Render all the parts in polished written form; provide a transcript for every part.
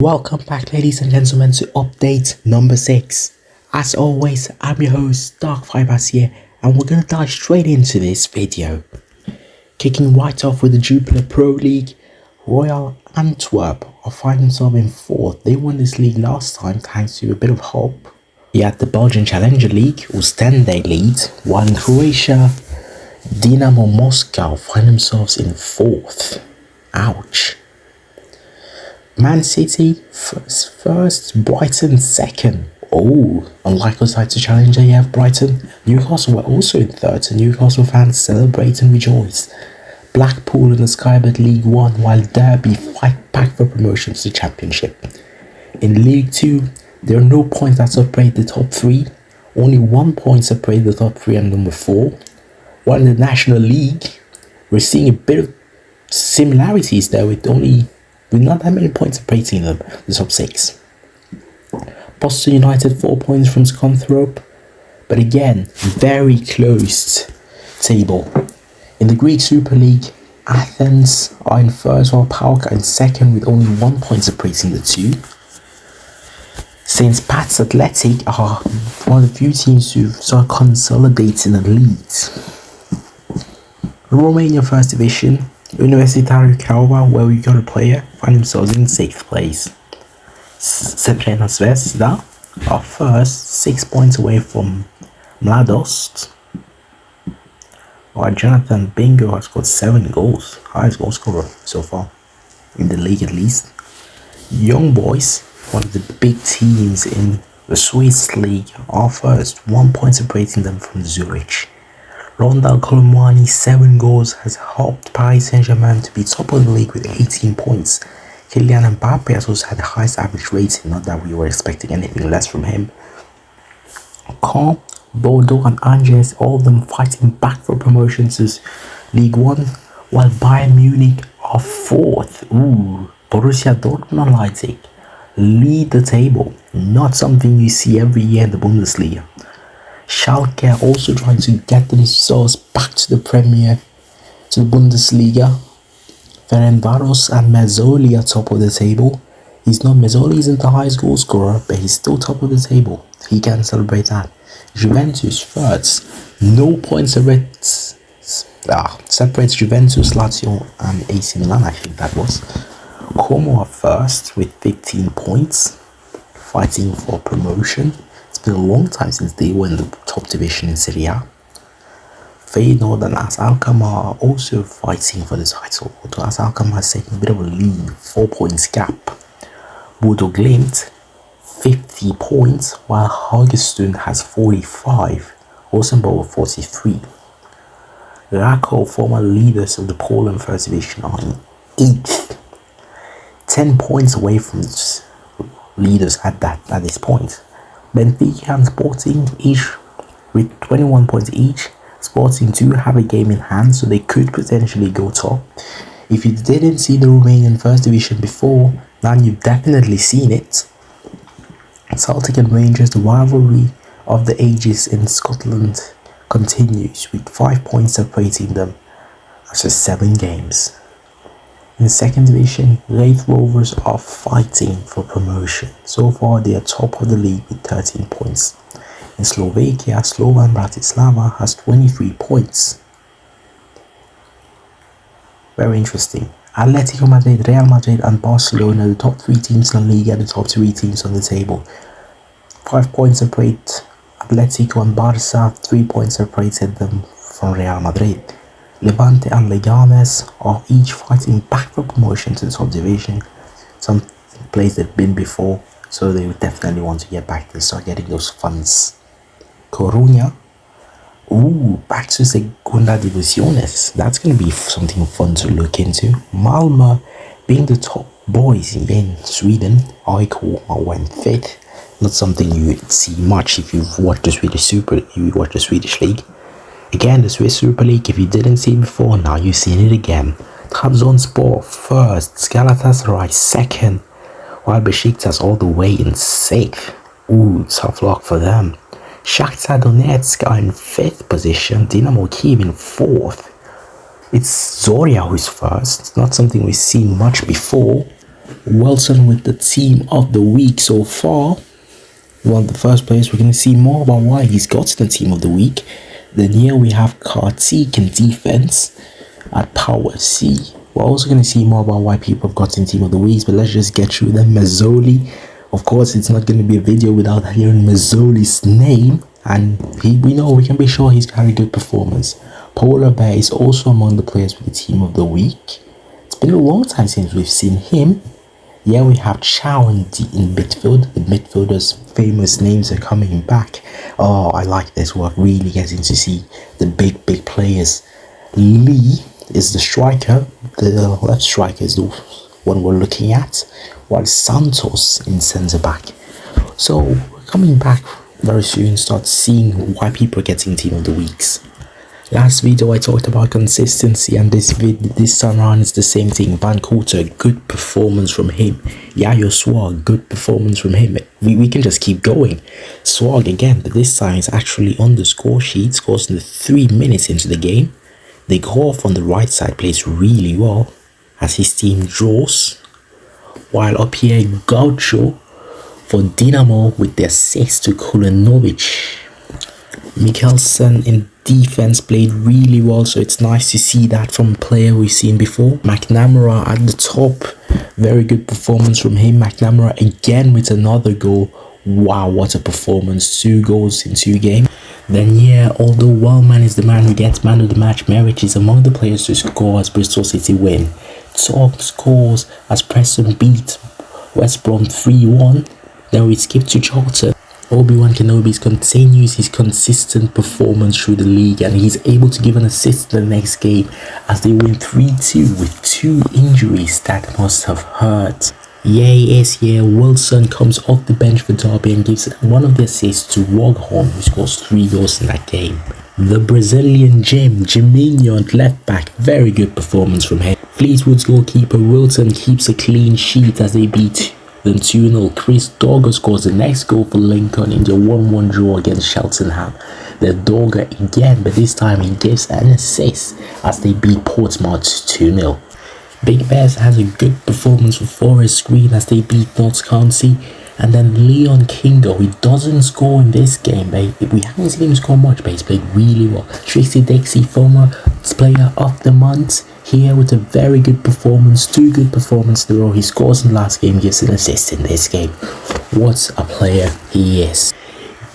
Welcome back, ladies and gentlemen, to update number 6. As always, I'm your host, Dark Fibers here, and we're going to dive straight into this video. Kicking right off with the Jupiler Pro League, Royal Antwerp are finding themselves in 4th. They won this league last time thanks to a bit of hope. Yet the Belgian Challenger League was 10-day lead, while in Croatia, Dinamo Moscow find themselves in 4th. Ouch. Man City first, Brighton second. Oh, unlike us side to Challenger, you have Brighton. Newcastle were also in 3rd, so Newcastle fans celebrate and rejoice. Blackpool in the Skybet League 1, while Derby fight back for promotion to the Championship. In League 2, there are no points that separate the top 3. Only 1 point separates the top 3 and number 4. While in the National League, we're seeing a bit of similarities there with not that many points separating them, the top 6. Boston United 4 points from Scunthorpe, but again, very close table. In the Greek Super League, Athens are in 1st while PAOK are in 2nd with only 1 point separating the two. St. Pat's Athletic are one of the few teams who start consolidating the lead. Romania 1st Division, Universitatea Craiova, where we got a player, find themselves in 6th place. Crvena Zvezda are 1st, 6 points away from Mladost, while Jonathan Bingo has got 7 goals, highest goal scorer so far, in the league at least. Young Boys, one of the big teams in the Swiss league, are 1st, 1 point separating them from Zurich. Rondal Colomwani, 7 goals, has helped Paris Saint-Germain to be top of the league with 18 points. Kylian Mbappe has also had the highest average rating, not that we were expecting anything less from him. Caen, Bordeaux and Angers, all of them fighting back for promotion to League 1, while Bayern Munich are 4th. Borussia Dortmund and Leipzig lead the table, not something you see every year in the Bundesliga. Schalke are also trying to get themselves back to the Bundesliga. Ferencváros and Mazzoli are top of the table. Mazzoli isn't the highest goal scorer, but he's still top of the table. He can celebrate that. Juventus 3rd. No points separates Juventus, Lazio and AC Milan, I think that was. Como are 1st with 15 points, fighting for promotion. It's been a long time since they were in the top division in Serie A. Feyenoord and AS Alkmaar are also fighting for the title, although AS Alkmaar has taken a bit of a lead, 4 points gap. Bodo Glimt 50 points, while Haugesund has 45, Rosenborg 43. Rakow, former leaders of the Poland 1st Division, are in 8th, 10 points away from the leaders at this point. Benfica and Sporting each with 21 points each. Sporting do have a game in hand, so they could potentially go top. If you didn't see the Romanian 1st Division before, now you've definitely seen it. Celtic and Rangers, the rivalry of the ages in Scotland continues, with 5 points separating them after 7 games. In the 2nd Division, Raith Rovers are fighting for promotion. So far, they are top of the league with 13 points. In Slovakia, Slovan Bratislava has 23 points. Very interesting. Atletico Madrid, Real Madrid and Barcelona, the top 3 teams in the league, and the top 3 teams on the table. 5 points separate Atletico and Barca, 3 points separated them from Real Madrid. Levante and Leganes are each fighting back for promotion to the top division. Some place they've been before, so they would definitely want to get back and start getting those funds. Coruña, back to Segunda Divisiones. That's going to be something fun to look into. Malmö, being the top boys in Sweden, AIK went 5th. Not something you would see much if you've watched the Swedish league. Again, the Swiss Super League, if you didn't see it before, now you've seen it again. Trabzonspor 1st, Galatasaray 2nd, while Besiktas all the way in 6th. Tough luck for them. Shakhtar Donetsk are in 5th position, Dynamo Kyiv in 4th. It's Zoria who's first. It's not something we've seen much before. Wilson with the team of the week so far. Well, the first place, we're going to see more about why he's got the team of the week. Then here we have Kartik in defense at Power C. We're also going to see more about why people have gotten team of the weeks, but let's just get through them. Mazzoli, of course, it's not going to be a video without hearing Mazzoli's name, and we can be sure he's had a good performance. Polar Bear is also among the players with the team of the week. It's been a long time since we've seen him. Yeah, we have Chow in midfield. The midfielders' famous names are coming back. Oh, I like this. We're really getting to see the big players. Lee is the striker. The left striker is the one we're looking at, while Santos in centre back. So we're coming back very soon, start seeing why people are getting team of the weeks. Last video I talked about consistency, and this time around it's the same thing. Van Coulter, good performance from him. Yayo Swag, good performance from him. We can just keep going. Swag again, but this time it's actually on the score sheet. Scores in the 3 minutes into the game. The Golf on the right side plays really well as his team draws. While up here, Gaucho for Dinamo with the assist to Kulinovic. Mikkelsen in defense played really well, so it's nice to see that from a player we've seen before. McNamara at the top, very good performance from him. McNamara again with another goal. Wow, what a performance. 2 goals in 2 games. Then yeah, although Wellman is the man who gets man of the match, Merrick is among the players to score as Bristol City win. Top scores as Preston beat West Brom 3-1. Then we skip to Charlton. Obi-Wan Kenobi continues his consistent performance through the league, and he's able to give an assist in the next game as they win 3-2 with 2 injuries that must have hurt. Yes, Wilson comes off the bench for Derby and gives one of the assists to Woghorn, who scores 3 goals in that game. The Brazilian Jiminho at left back, very good performance from him. Fleetwood's goalkeeper Wilson keeps a clean sheet as they beat them 2-0. Chris Dogger scores the next goal for Lincoln in the 1-1 draw against Cheltenham. The Dogger again, but this time he gives an assist as they beat Portsmouth 2-0. Big Bears has a good performance for Forest Green as they beat Notts County. And then Leon Kingo, he doesn't score in this game, but we haven't seen him score much, but he's played really well. Trixie Dixie, former player of the month, here with a very good performance, 2 good performances in a row. He scores in the last game, gives an assist in this game. What a player he is.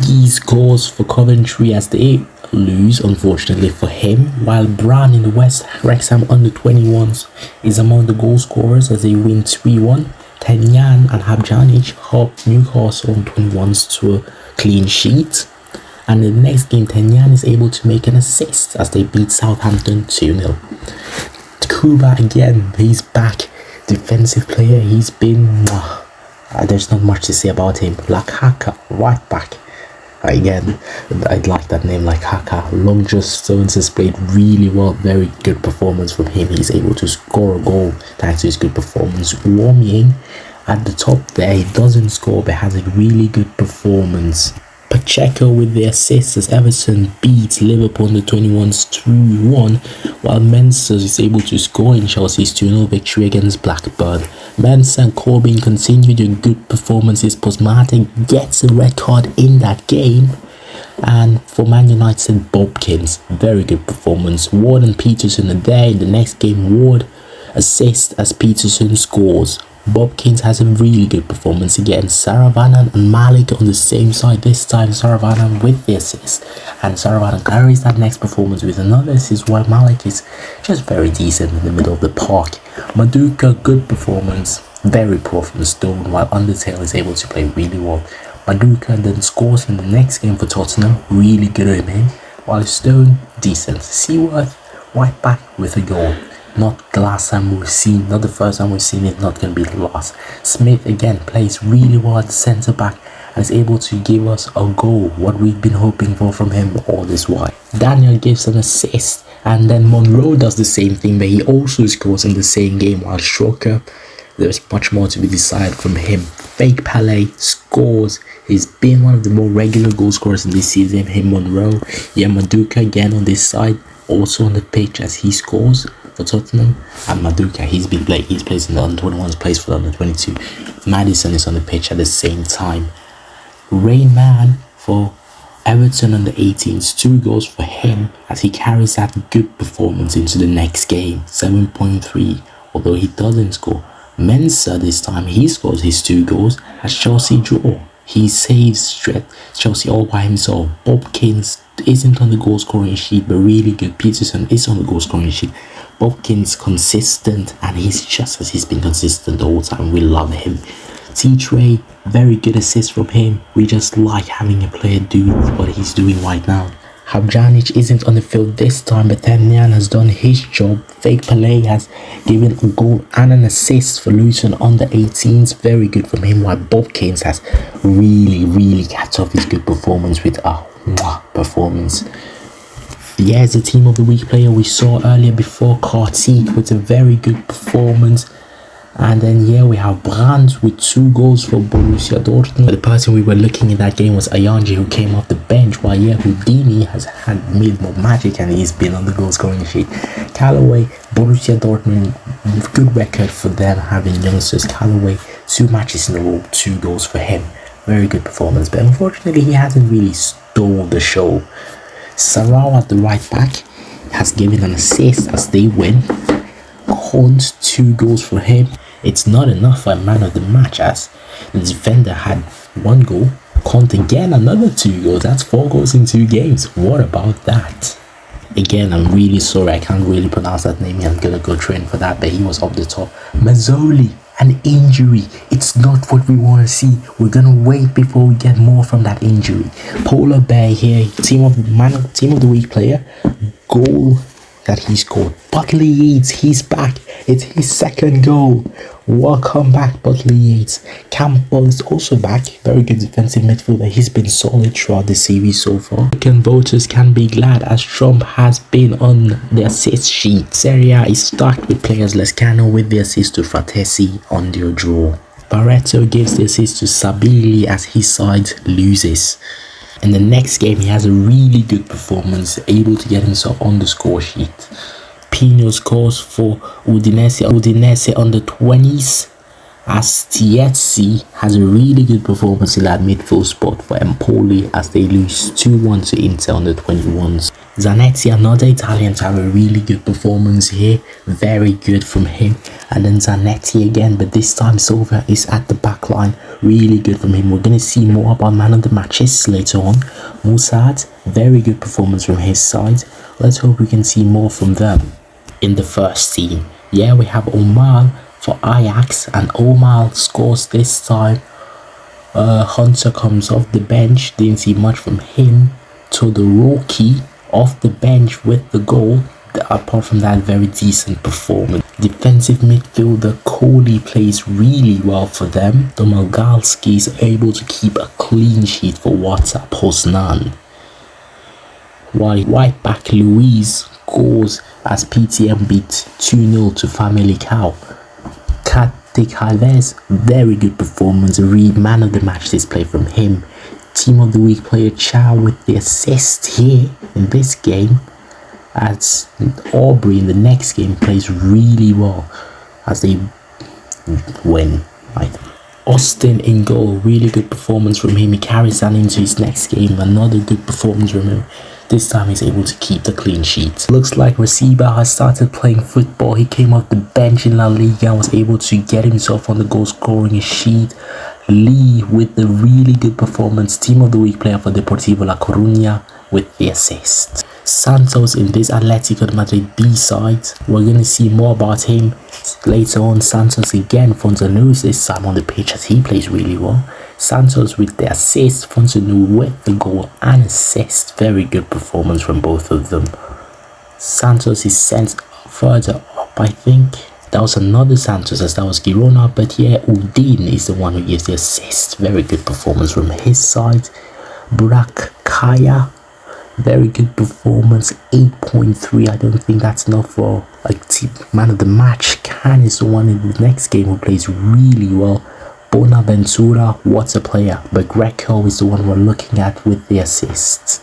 He scores for Coventry as they lose, unfortunately for him, while Brown in the West Wrexham under-21s is among the goal scorers as they win 3-1. Tenyan and Habjanic help Newcastle under-21s to a clean sheet. And in the next game, Tenyan is able to make an assist as they beat Southampton 2-0. Kuba again, he's back. Defensive player, he's been... there's not much to say about him. Lakaka, right back. Again, I'd like that name, like Haka. Long Just Stones has played really well. Very good performance from him. He's able to score a goal thanks to his good performance. Wong Ying at the top there, he doesn't score but has a really good performance. Pacheco with the assist as Everton beats Liverpool in the 21s 2-1, while Mensah is able to score in Chelsea's 2-0 victory against Blackburn. Mensah and Corbyn continue their good performances. Postmatic gets a red card in that game. And for Man United, Bobkins, very good performance. Ward and Peterson are there. In the next game, Ward assists as Peterson scores. Bobkins has a really good performance again. Saravanan and Malik on the same side. This time Saravanan with the assist, and Saravanan carries that next performance with another assist, while Malik is just very decent in the middle of the park. Maduka, good performance, very poor from Stone, while Undertale is able to play really well. Maduka then scores in the next game for Tottenham, really good of him, while Stone, decent. Seaworth, right back with a goal. Not the last time we've seen, not the first time we've seen it, not going to be the last. Smith again plays really well at the centre back and is able to give us a goal, what we've been hoping for from him all this while. Daniel gives an assist, and then Monroe does the same thing, but he also scores in the same game, while Stroker, there's much more to be decided from him. Fake Palais scores. He's been one of the more regular goal scorers in this season. Him, Monroe. Yeah, Maduka again on this side, also on the pitch as he scores. for Tottenham, and Maduka, he plays in the under-21s, plays for the under-22. Maddison is on the pitch at the same time. Rain Man for Everton under 18s, 2 goals for him as he carries that good performance into the next game. 7.3, although he doesn't score. Mensah this time, he scores his 2 goals as Chelsea draw. He saves Chelsea all by himself. Bobkins isn't on the goal scoring sheet, but really good. Peterson is on the goal scoring sheet. Bobkins consistent, and he's just as he's been consistent the whole time. We love him. T-Tray, very good assist from him. We just like having a player do what he's doing right now. Habjanic isn't on the field this time, but Tanyan has done his job. Fake Pelé has given a goal and an assist for Luton under 18s. Very good from him, while Bobkins has really capped off his good performance with a performance. Here's the team of the week player we saw earlier before, Kartik with a very good performance. And then here we have Brandt with 2 goals for Borussia Dortmund. The person we were looking at that game was Ayanji, who came off the bench, while here Houdini has made more magic and he's been on the goal scoring sheet. Callaway, Borussia Dortmund, good record for them having youngsters. Callaway, 2 matches in a row, 2 goals for him. Very good performance, but unfortunately he hasn't really stole the show. Sarau at the right back has given an assist as they win. Hunt, 2 goals for him. It's not enough for a man of the match as the defender had 1 goal. Hunt again, another 2 goals. That's 4 goals in 2 games. What about that? Again, I'm really sorry, I can't really pronounce that name. I'm gonna go train for that, but he was up the top. Mazzoli, an injury. It's not what we want to see. We're gonna wait before we get more from that injury. Polar Bear here, team of the week player. Goal that he scored. Butley Yates, he's back. It's his 2nd goal. Welcome back, Butley Yates. Campbell is also back. Very good defensive midfielder. He's been solid throughout the series so far. American voters can be glad as Trump has been on the assist sheet. Serie A is stacked with players. Lescano with the assist to Fratesi on their draw. Barreto gives the assist to Sabili as his side loses. In the next game, he has a really good performance, able to get himself on the score sheet. Pino scores for Udinese under 20s, as Tiezzi has a really good performance in that midfield spot for Empoli as they lose 2-1 to Inter under 21s. Zanetti, another Italian, to have a really good performance here. Very good from him. And then Zanetti again, but this time Silva is at the back line. Really good from him. We're going to see more about man of the matches later on. Musad, very good performance from his side. Let's hope we can see more from them in the first team. Yeah, we have Omar for Ajax, and Omar scores this time. Hunter comes off the bench. Didn't see much from him. Todoroki off the bench with the goal. Apart from that, very decent performance. Defensive midfielder Kohli plays really well for them. Domalgalski is able to keep a clean sheet for Whatsapp Poznan. While right back Luis scores as PTM beat 2-0 to Family Cow. Katik Halves, very good performance. Man of the match display from him. Team of the week player Chow with the assist here in this game, as Aubrey in the next game plays really well as they win. Austin in goal, really good performance from him. He carries that into his next game. Another good performance from him. This time he's able to keep the clean sheet. Looks like Reciba has started playing football. He came off the bench in La Liga and was able to get himself on the goal scoring sheet. Lee with the really good performance. Team of the week player for Deportivo La Coruña with the assist. Santos in this Atletico de Madrid B side. We're going to see more about him later on. Santos again. Fontanou this time on the pitch as he plays really well. Santos with the assist. Fontanou with the goal and assist. Very good performance from both of them. Santos is sent further up, I think. That was another Santos as that was Girona, but yeah, Udin is the one who gives the assist. Very good performance from his side. Burak Kaya, very good performance, 8.3. I don't think that's enough for like man of the match. Khan is the one in the next game who plays really well. Bonaventura, what a player. But Greco is the one we're looking at with the assists.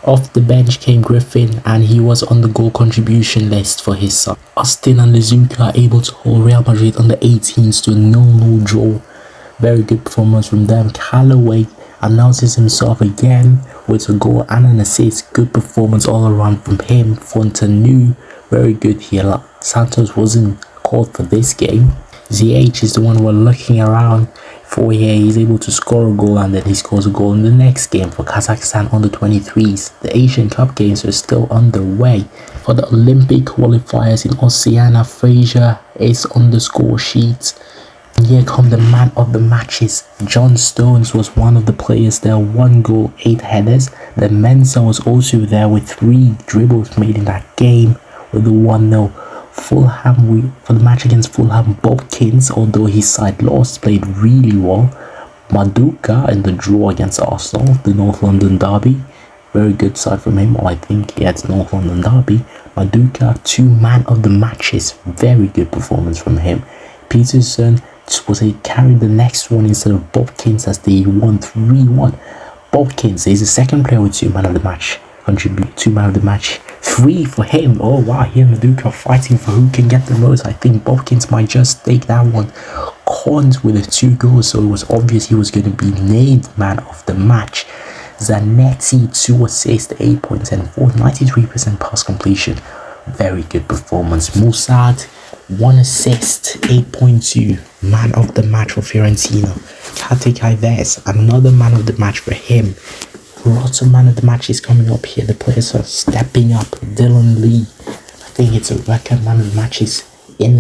Off the bench came Griffin, and he was on the goal contribution list for his side. Austin and Lazuka are able to hold Real Madrid under 18s to a 0-0 draw. Very good performance from them. Callaway announces himself again with a goal and an assist. Good performance all around from him. Fontanu, very good here. Santos wasn't called for this game. ZH is the one we're looking around for here. He's able to score a goal, and then he scores a goal in the next game for Kazakhstan under 23s. The Asian Cup games are still underway. For the Olympic qualifiers in Oceania, Fraser is on the score sheet. And here come the man of the matches. John Stones was one of the players there. 1 goal, 8 headers. Then Mensah was also there with 3 dribbles made in that game with the 1-0. Fulham, for the match against Fulham, Bobkins, although his side lost, played really well. Maduka in the draw against Arsenal, the North London derby. Very good side from him. I think it's North London derby. Maduka, 2 man of the matches. Very good performance from him. Peterson carried the next one instead of Bobkins as they won 3-1. Bobkins is the second player with 2 man of the match. 2 man of the match. 3 for him. Oh wow, here Maduka fighting for who can get the most. I think Bobkins might just take that one. Corns with the 2 goals, so it was obvious he was going to be named man of the match. Zanetti, 2 assists, 8 points and 93% pass completion. Very good performance. Musad, 1 assist, 8.2, man of the match for Fiorentina. Kate Kaives, another man of the match for him. Lots of man of the matches coming up here. The players are stepping up. Dylan Lee, I think it's a record man of the matches in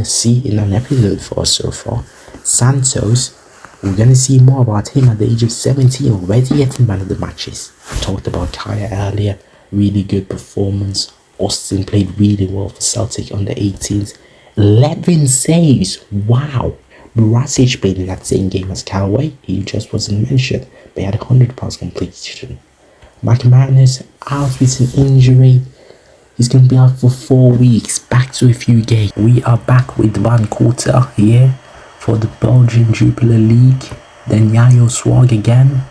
an episode for us so far. Santos, we're going to see more about him at the age of 17, already getting man of the matches. I talked about Kaya earlier. Really good performance. Austin played really well for Celtic under 18s. 11 saves. Wow. Murasic played in that same game as Callaway. He just wasn't mentioned, but he had 100 pass completion. McManus out with an injury. He's going to be out for 4 weeks. Back to a few games. We are back with Van Korter here for the Belgian Jupiler League. Then Yayo Swag again.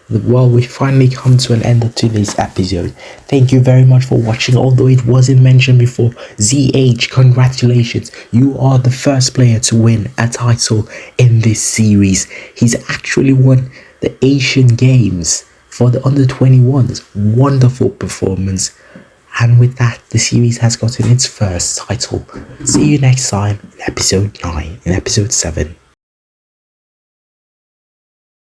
Well, we finally come to an end of today's episode. Thank you very much for watching. Although it wasn't mentioned before, ZH, congratulations. You are the first player to win a title in this series. He's actually won the Asian Games for the under 21s. Wonderful performance. And with that, the series has gotten its first title. See you next time in episode 9, in episode 7.